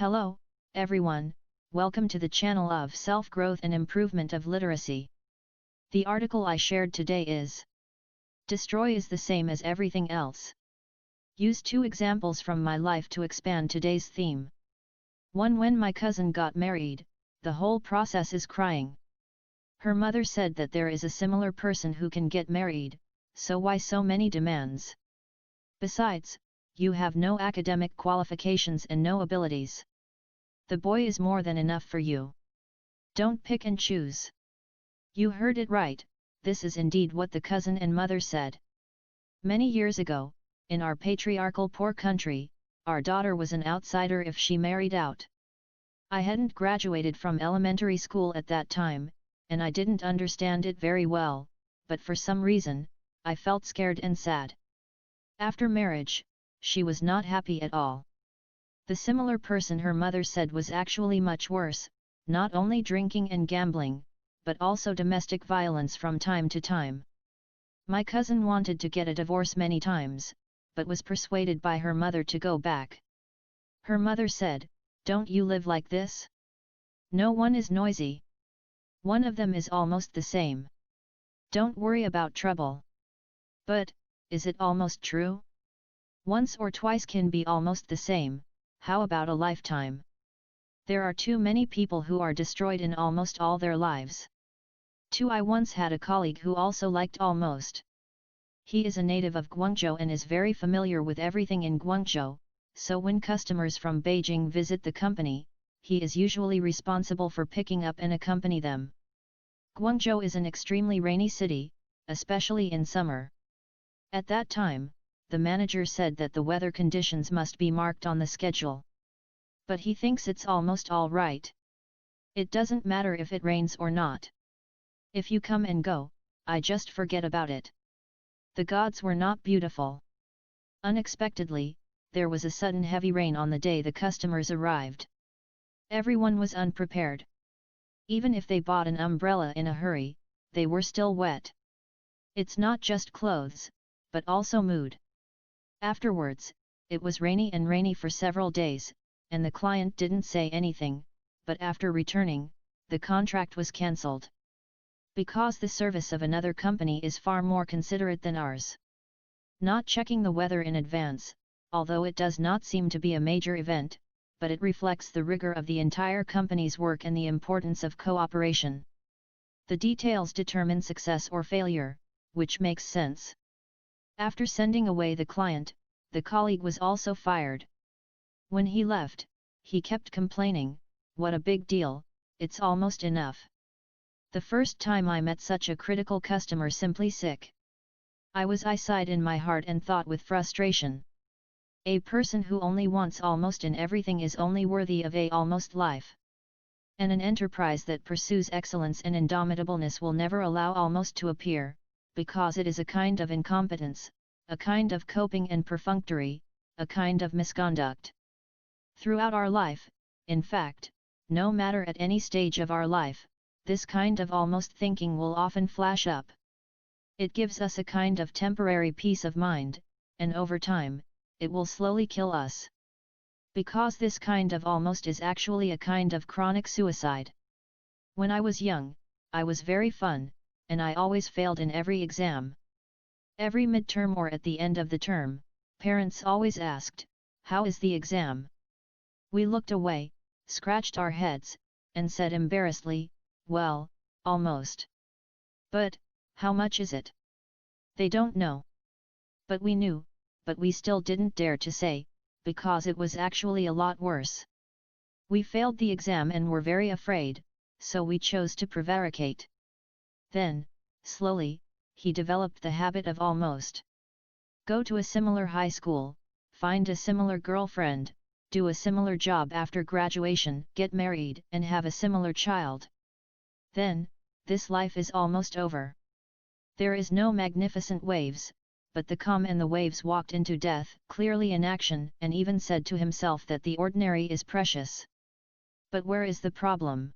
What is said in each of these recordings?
Hello, everyone, welcome to the channel of Self-Growth and Improvement of Literacy. The article I shared today is Destroy is the same as everything else. Use two examples from my life to expand today's theme. 1. When my cousin got married, the whole process is crying. Her mother said that there is a similar person who can get married, so why so many demands? Besides, you have no academic qualifications and no abilities. The boy is more than enough for you. Don't pick and choose. You heard it right, this is indeed what the cousin and mother said. Many years ago, in our patriarchal poor country, our daughter was an outsider if she married out. I hadn't graduated from elementary school at that time, and I didn't understand it very well, but for some reason, I felt scared and sad. After marriage, she was not happy at all. The similar person her mother said was actually much worse, not only drinking and gambling, but also domestic violence from time to time. My cousin wanted to get a divorce many times, but was persuaded by her mother to go back. Her mother said, "Don't you live like this? No one is noisy. One of them is almost the same. Don't worry about trouble." But, is it almost true? Once or twice can be almost the same, how about a lifetime? There are too many people who are destroyed in almost all their lives. 2. I once had a colleague who also liked almost. He is a native of Guangzhou and is very familiar with everything in Guangzhou, so when customers from Beijing visit the company, he is usually responsible for picking up and accompany them. Guangzhou is an extremely rainy city, especially in summer. At that time, the manager said that the weather conditions must be marked on the schedule. But he thinks it's almost all right. It doesn't matter if it rains or not. If you come and go, I just forget about it. The gods were not beautiful. Unexpectedly, there was a sudden heavy rain on the day the customers arrived. Everyone was unprepared. Even if they bought an umbrella in a hurry, they were still wet. It's not just clothes, but also mood. Afterwards, it was rainy for several days, and the client didn't say anything, but after returning, the contract was cancelled. Because the service of another company is far more considerate than ours. Not checking the weather in advance, although it does not seem to be a major event, but it reflects the rigor of the entire company's work and the importance of cooperation. The details determine success or failure, which makes sense. After sending away the client, the colleague was also fired. When he left, he kept complaining, "What a big deal, it's almost enough." The first time I met such a critical customer, simply sick. I was eyesight in my heart and thought with frustration. A person who only wants almost in everything is only worthy of a almost life. And an enterprise that pursues excellence and indomitableness will never allow almost to appear, because it is a kind of incompetence, a kind of coping and perfunctory, a kind of misconduct. Throughout our life, in fact, no matter at any stage of our life, this kind of almost thinking will often flash up. It gives us a kind of temporary peace of mind, and over time, it will slowly kill us. Because this kind of almost is actually a kind of chronic suicide. When I was young, I was very fun, and I always failed in every exam. Every midterm or at the end of the term, parents always asked, "How is the exam?" We looked away, scratched our heads, and said embarrassedly, "Well, almost." "But, how much is it?" They don't know. But we knew, but we still didn't dare to say, because it was actually a lot worse. We failed the exam and were very afraid, so we chose to prevaricate. Then, slowly, he developed the habit of almost. Go to a similar high school, find a similar girlfriend, do a similar job after graduation, get married and have a similar child. Then, this life is almost over. There is no magnificent waves, but the calm and the waves walked into death, clearly in action, and even said to himself that the ordinary is precious. But where is the problem?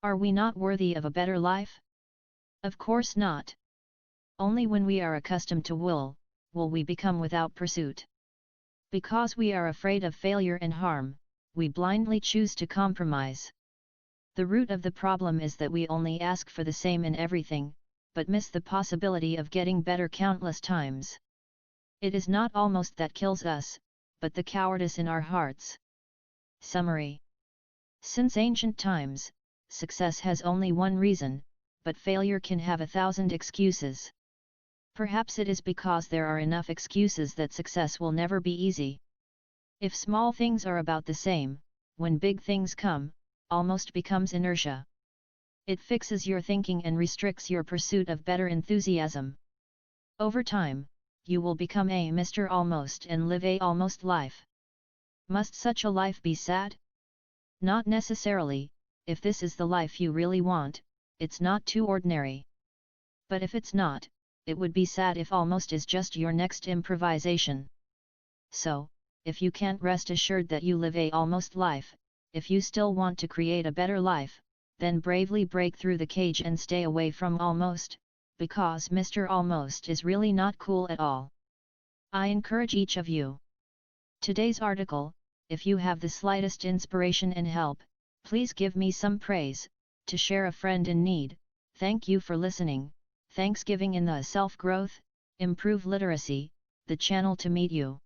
Are we not worthy of a better life? Of course not. Only when we are accustomed to will we become without pursuit. Because we are afraid of failure and harm, we blindly choose to compromise. The root of the problem is that we only ask for the same in everything, but miss the possibility of getting better countless times. It is not almost that kills us, but the cowardice in our hearts. Summary. Since ancient times, success has only one reason, but failure can have 1,000 excuses. Perhaps it is because there are enough excuses that success will never be easy. If small things are about the same, when big things come, almost becomes inertia. It fixes your thinking and restricts your pursuit of better enthusiasm. Over time, you will become a Mr. Almost and live a almost life. Must such a life be sad? Not necessarily. If this is the life you really want, it's not too ordinary. But if it's not, it would be sad if almost is just your next improvisation. So, if you can't rest assured that you live a almost life, if you still want to create a better life, then bravely break through the cage and stay away from almost, because Mr. Almost is really not cool at all. I encourage each of you. Today's article, if you have the slightest inspiration and help, please give me some praise, to share a friend in need. Thank you for listening. Thanksgiving in the Self-Growth, Improve Literacy, the channel to meet you.